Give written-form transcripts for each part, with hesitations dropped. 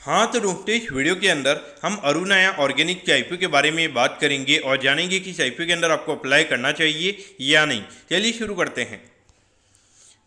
हाँ तो दोस्तों, इस वीडियो के अंदर हम अरुणाया ऑर्गेनिक के आईपीओ के बारे में बात करेंगे और जानेंगे कि इस आईपीओ के अंदर आपको अप्लाई करना चाहिए या नहीं। चलिए शुरू करते हैं।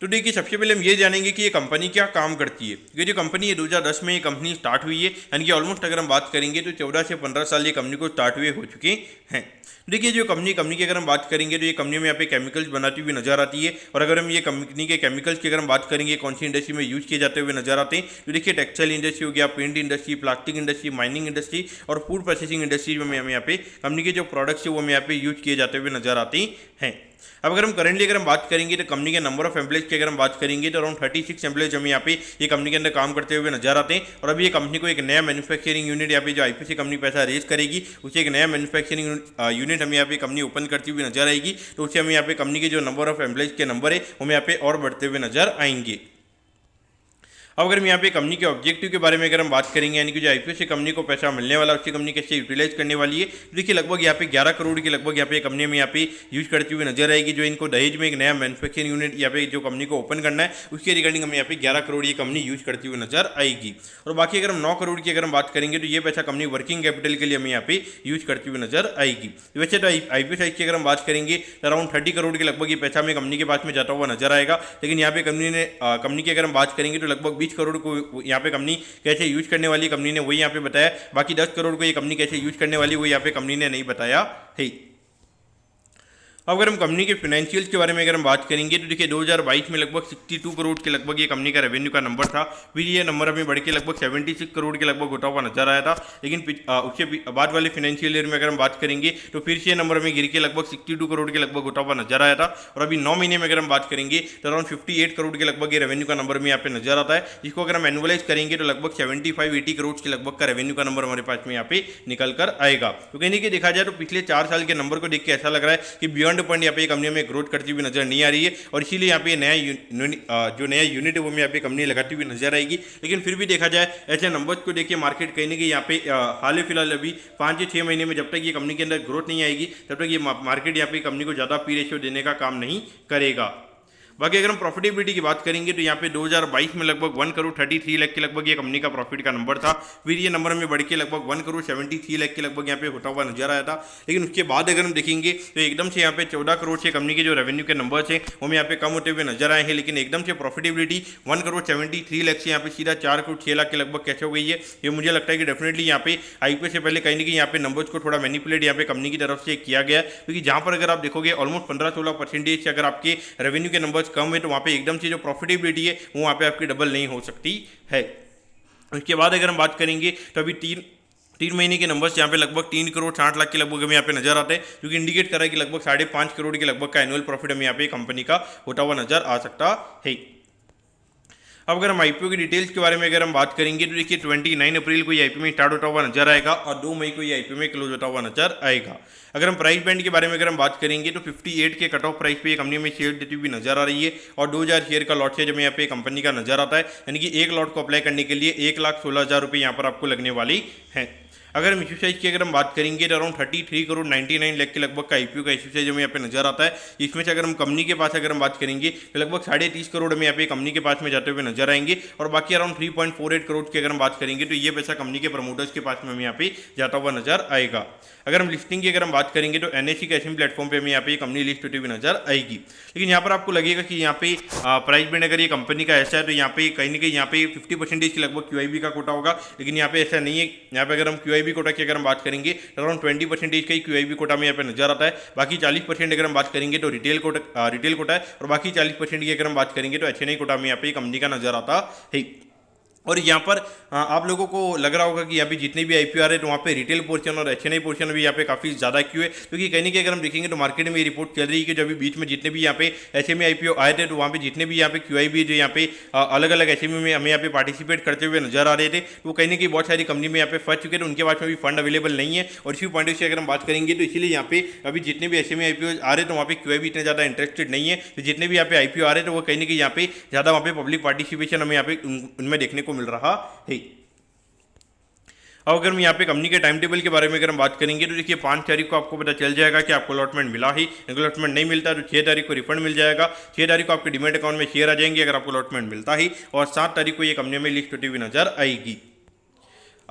तो देखिए, सबसे पहले हम ये जानेंगे कि ये कंपनी क्या काम करती है। ये जो कंपनी है 2010 में ये कंपनी स्टार्ट हुई है, यानी कि ऑलमोस्ट अगर हम बात करेंगे तो 14 से 15 साल ये कंपनी को स्टार्ट हुए हो चुके हैं। देखिए, जो कंपनी की अगर हम बात करेंगे तो ये कंपनी में यहाँ पे केमिकल्स बनाती हुई नजर आती है। और अगर हम ये कंपनी के केमिकल्स की अगर हम बात करेंगे कौन सी इंडस्ट्री में यूज किए जाते हुए नजर आते हैं, तो देखिए टेक्सटाइल इंडस्ट्री हो गया, paint industry, plastic industry, mining industry और फूड प्रोसेसिंग इंडस्ट्री में हमें यहाँ पे कंपनी के जो प्रोडक्ट्स है वो हमें यहाँ पे यूज किए जाते हुए नजर आते हैं। अब अगर हम करंटली अगर हम बात करेंगे तो कंपनी के नंबर ऑफ एम्प्लॉइज की अगर हम बात करेंगे तो अराउंड 36 एम्प्लॉइज हमें यहाँ पे ये कंपनी के अंदर काम करते हुए नजर आते हैं। और अभी ये कंपनी को एक नया मैन्युफैक्चरिंग यूनिट यहाँ पे जो आईपीसी कंपनी पैसा रेज करेगी, उसे एक नया मैन्युफैक्चरिंग यूनिट हमें यहाँ पे कंपनी ओपन करती हुई नजर आएगी। तो उससे हमें यहाँ पे कंपनी के जो नंबर ऑफ एम्प्लॉइज के नंबर है वो हमें यहाँ पे और बढ़ते हुए नजर आएंगे। अब अगर हम यहाँ पे कंपनी के ऑब्जेक्टिव के बारे में अगर हम बात करेंगे, यानी कि जो आईपीओ से कंपनी को पैसा मिलने वाला उससे कंपनी कैसे यूटिलाइज करने वाली है, तो देखिए लगभग यहाँ पे 11 करोड़ की लगभग यहाँ पे कंपनी में यहाँ पे यूज करती हुई नजर आएगी। जो इनको दहेज में एक नया मैन्युफैक्चरिंग यूनिट यहाँ पे जो कंपनी को ओपन करना है उसके रिगार्डिंग हमें यहाँ पे 11 करोड़ ये कंपनी यूज करती हुई नजर आएगी। और बाकी अगर हम 9 करोड़ की अगर हम बात करेंगे तो ये पैसा कंपनी वर्किंग कैपिटल के लिए हमें यहाँ पे यूज करती हुई नजर आएगी। वैसे तो आईपीओ साइज की अगर हम बात करेंगे तो अराउंड 30 करोड़ के लगभग ये पैसा हमें कंपनी के पास में जाता हुआ नजर आएगा। लेकिन यहाँ पे कंपनी की अगर हम बात करेंगे तो लगभग 20 करोड़ को यहाँ पे कंपनी कैसे यूज करने वाली कंपनी ने वही यहाँ पे बताया। बाकी 10 करोड़ को ये कंपनी कैसे यूज करने वाली वो यहाँ पे कंपनी ने नहीं बताया है। अब अगर हम कंपनी के फाइनेंशियल्स के बारे में अगर हम बात करेंगे तो देखिए 2022 में लगभग 62 करोड़ के लगभग ये कंपनी का रेवेन्यू का नंबर था। फिर ये नंबर हमें बढ़ के लगभग 76 करोड़ के लगभग होता हुआ नजर आया था। लेकिन उसके बाद वाले फाइनेंशियल ईयर में अगर हम बात करेंगे तो फिर से ये नंबर हमें गिर के लगभग 62 करोड़ के लगभग होता हुआ नजर आया था। और अभी 9 महीने में अगर हम बात करेंगे तो अराउंड 58 करोड़ के लगभग ये रेवेन्यू का नंबर में यहाँ पे नजर आता है, जिसको अगर हम एनुअलाइज करेंगे तो लगभग 75-80 करोड़ के लगभग का रेवेन्यू का नंबर हमारे पास में यहाँ पे निकल कर आएगा। तो कहने की देखा जाए तो पिछले 4 साल के नंबर को देख के ऐसा लग रहा है कि बियॉन्ड पॉइंट यहाँ पे कंपनी में ग्रोथ करती हुई नजर नहीं आ रही है। और इसीलिए यहाँ पे नया यूनिट है वो यहाँ पे कंपनी लगाती हुई नजर आएगी। लेकिन फिर भी देखा जाए ऐसे नंबर्स को देखिए मार्केट कहीं ना कहीं यहाँ पे हाल फिलहाल अभी 5 से 6 महीने में जब तक ये कंपनी के अंदर ग्रोथ नहीं आएगी तब तक ये मार्केट यहाँ पे कंपनी को ज़्यादा पी रेशियो देने का काम नहीं करेगा। बाकी अगर हम प्रॉफिटेबिलिटी की बात करेंगे तो यहाँ पे 2022 में लगभग 1 करोड़ 33 लाख के लगभग ये कंपनी का प्रॉफिट का नंबर था। फिर ये नंबर में बढ़ के लगभग 1 करोड़ 73 लाख के लगभग यहाँ पे होता हुआ नजर आया था। लेकिन उसके बाद अगर हम देखेंगे तो एकदम से यहाँ पे 14 करोड़ से कंपनी के जो रेवेन्यू के नंबर्स हैं वो यहाँ पे कम होते हुए नजर आए हैं। लेकिन एकदम से प्रॉफिटेबिलिटी 1 करोड़ 73 लाख से यहाँ पे सीधा 4 करोड़ 6 लाख के लगभग कैसे हो गई है, ये मुझे लगता है कि डेफिनेटली यहाँ पे आईपीओ से पहले कहीं ना कहीं यहाँ पे नंबर्स को थोड़ा मैनिपुलेट यहाँ पे कंपनी की तरफ से किया गया। क्योंकि जहाँ पर अगर आप देखोगे ऑलमोस्ट 15-16% से अगर आपके रेवेन्यू के नंबर्स कम है तो वहाँ पे एकदम से जो प्रॉफिटेबिलिटी है वो वहाँ पे आपकी डबल नहीं हो सकती है। उसके बाद अगर हम बात करेंगे तो अभी 3 महीने के नंबर्स यहाँ पे लगभग 3 करोड़ 60 लाख के लगभग हमें यहाँ पे नजर आते हैं, जो कि इंडिकेट कर रहा है कि लगभग 5.5 करोड़ के लगभग का एनुअल प्रॉफिट हमें यहाँ पे कंपनी का होता हुआ नजर आ सकता है। अब अगर हम आईपीओ की डिटेल्स के बारे में अगर हम बात करेंगे तो देखिए 29 अप्रैल को ये आईपीओ में स्टार्ट होता हुआ नजर आएगा और 2 मई को ये आईपीओ में क्लोज होता हुआ नजर आएगा। अगर हम प्राइस बैंड के बारे में अगर हम बात करेंगे तो 58 के कट ऑफ प्राइस पे ये कंपनी में शेयर देती हुई नजर आ रही है। और 2000 शेयर का लॉट शेयर हमें यहाँ पे कंपनी का नजर आता है, यानी कि एक लॉट को अप्लाई करने के लिए 1,16,000 रुपये यहाँ पर आपको लगने वाली है। अगर हम इश्यू साइज की अगर हम बात करेंगे तो अराउंड 33 करोड़ 99 लाख के लगभग का आईपीओ का इश्यू साइज हमें यहाँ पे नजर आता है। इसमें से अगर हम कंपनी के पास अगर हम बात करेंगे तो लगभग 30.5 करोड़ हमें यहाँ पे कंपनी के पास में जाते हुए नजर आएंगे। और बाकी अराउंड 3.48 करोड़ की अगर हम बात करेंगे तो ये पैसा कंपनी के प्रमोटर्स के पास में हमें यहाँ पे जाता हुआ नजर आएगा। अगर हम लिस्टिंग की अगर हम बात करेंगे तो एनएससी के एसएम प्लेटफॉर्म पे हमें यहाँ पे कंपनी लिस्ट होती हुई नजर आएगी। लेकिन यहाँ पर आपको लगेगा कि यहाँ पे प्राइस बैंड अगर ये कंपनी का ऐसा है तो यहाँ पे कहीं ना कहीं यहाँ पे 50% की लगभग क्यूआईबी का कोटा होगा। लेकिन यहाँ पे ऐसा नहीं है। यहाँ पे अगर हम क्यूआईबी कोटा की अगर हम बात करेंगे तो अराउंड 20% का ही क्यूआईबी कोटा में यहाँ पे नजर आता है। बाकी 40% अगर हम बात करेंगे तो रिटेल कोटा है और बाकी 40% की अगर हम बात करेंगे तो एचएनआई कोटा में यहाँ पे कंपनी का नजर आता है। और यहाँ पर आप लोगों को लग रहा होगा कि यहाँ पे जितने भी आईपीओ आ रहे हैं तो वहाँ पे रिटेल पोर्शन और एचएनआई पोर्शन भी यहाँ पे काफ़ी ज़्यादा क्यों है, क्योंकि कहीं ना कहीं अगर हम देखेंगे तो मार्केट में ये रिपोर्ट चल रही है कि जो अभी बीच में जितने भी यहाँ पे एचएमई आईपीओ आए थे तो वहाँ पे जितने भी यहाँ पे क्यूआईबी जो यहाँ पे अलग अलग एचएमई में हमें यहाँ पे पार्टिसिपेट करते हुए नजर आ रहे थे, तो कहीं ना कहीं बहुत सारी कंपनी में यहाँ पे फंस चुके थे, उनके पास में भी फंड अवेलेबल नहीं है। और इसी पॉइंट से अगर हम बात करेंगे तो इसीलिए यहाँ पे अभी जितने भी एचएमई आईपीओ आ रहे तो वहाँ पे क्यूआईबी इतने ज़्यादा इंटरेस्टेड नहीं है। तो जितने भी यहाँ पे आईपीओ आ रहे तो वो कहीं ना कहीं यहाँ पे ज़्यादा वहाँ पे पब्लिक पार्टिसिपेशन हमें यहाँ पे उनमें देखने को मिल रहा है। अब अगर हम यहाँ पे कंपनी के टाइम टेबल के बारे में अगर हम बात करेंगे तो देखिए 5 तारीख को आपको पता चल जाएगा कि आपको अलॉटमेंट मिला ही। अगर अलॉटमेंट नहीं मिलता तो 6 तारीख को रिफंड मिल जाएगा। 6 तारीख को आपके डीमैट अकाउंट में शेयर आ जाएंगे अगर आपको अलॉटमेंट मिलता ही। और 7 तारीख को ये कंपनी में लिस्ट होती हुई नजर आएगी।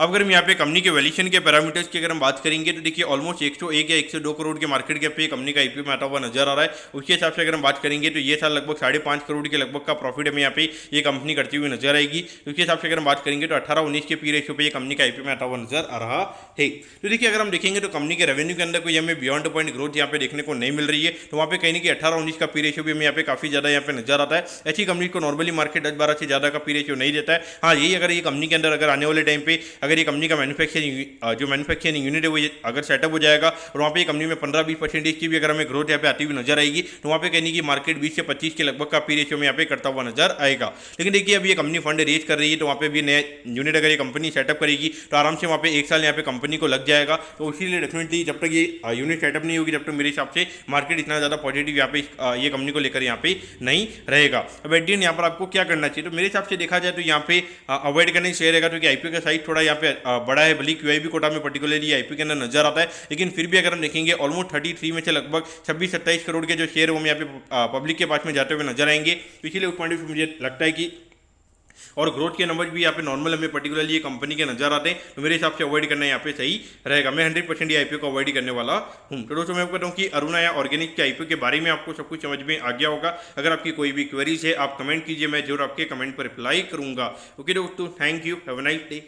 अब अगर हम यहाँ पे कंपनी के वैल्यूएशन के पैरामीटर्स की अगर हम बात करेंगे तो देखिए ऑलमोस्ट 101 या 102 करोड़ के मार्केट कैप पे कंपनी का आईपीओ में आता हुआ नजर आ रहा है। उसके हिसाब से अगर हम बात करेंगे तो ये साल लगभग 5.5 करोड़ के लगभग का प्रॉफिट हमें यहाँ पे ये कंपनी करती हुई नजर आएगी। उसके हिसाब से अगर हम बात करेंगे तो 18-19 के पी रेशियो पे ये कंपनी का आईपीओ में आता हुआ नजर आ रहा है। तो देखिए अगर हम देखेंगे तो कंपनी के रेवेन्यू के अंदर कोई हमें बियॉन्ड पॉइंट ग्रोथ यहाँ पे देखने को नहीं मिल रही है, तो वहाँ पे कहीं ना कहीं 18-19 का पी रेशियो भी हमें यहाँ पे काफी ज्यादा यहाँ पे नजर आता है। ऐसी कंपनी को नॉर्मली मार्केट 10-12 से ज्यादा का पी रेशियो नहीं देता है। हाँ, यही अगर ये कंपनी के अंदर अगर आने वाले टाइम पे अगर ये कंपनी का मैन्युफैक्चरिंग यूनिट है वो अगर सेटअप हो जाएगा और वहाँ पे कंपनी में 15-20% की भी अगर हमें ग्रोथ यहाँ पे आती हुई नजर आएगी, तो वहाँ पे कहने की मार्केट 20 से 25 के लगभग का पी रेशियो में यहाँ पे करता हुआ नजर आएगा। लेकिन देखिए अभी ये कंपनी फंड रेज कर रही है, तो वहाँ पे भी नया यूनिट अगर ये कंपनी सेटअप करेगी तो आराम से वहाँ पे 1 साल यहाँ पे कंपनी को लग जाएगा। तो इसीलिए डेफिनेटली जब तक ये यूनिट सेटअप नहीं होगी, जब तक मेरे हिसाब से मार्केट इतना ज़्यादा पॉजिटिव यहाँ पे ये कंपनी को लेकर यहाँ पे नहीं रहेगा। अब एट दी एंड यहाँ पर आपको क्या करना चाहिए, तो मेरे हिसाब से देखा जाए तो यहाँ पे अवॉइड करने से रहेगा, क्योंकि आईपीओ का साइज थोड़ा यहाँ पे बड़ा है। भले क्यूआईबी कोटा में पर्टिकुलरली आईपीओ के अंदर नजर आता है, लेकिन फिर भी अगर हम देखेंगे ऑलमोस्ट 33 में से लगभग 26-27 करोड़ के जो शेयर वो हम यहाँ पे पब्लिक के पास में जाते हुए नजर आएंगे। तो इसीलिए उस पॉइंट ऑफ व्यू मुझे लगता है कि और ग्रोथ के नंबर भी यहाँ पे नॉर्मल हमें पर्टिकुलरली ये कंपनी के नजर आते हैं, तो मेरे हिसाब से अवॉइड करना यहाँ पे सही रहेगा। मैं 100% ये आईपीओ को अवॉइड करने वाला हूँ। तो दोस्तों मैं आपको बताऊँ कि अरुणाया ऑर्गेनिक के आईपीओ के बारे में आपको सब कुछ समझ में आ गया होगा। अगर आपकी कोई भी क्वेरीज है आप कमेंट कीजिए, मैं जरूर आपके कमेंट पर रिप्लाई करूंगा। ओके दोस्तों, thank you, have a nice day.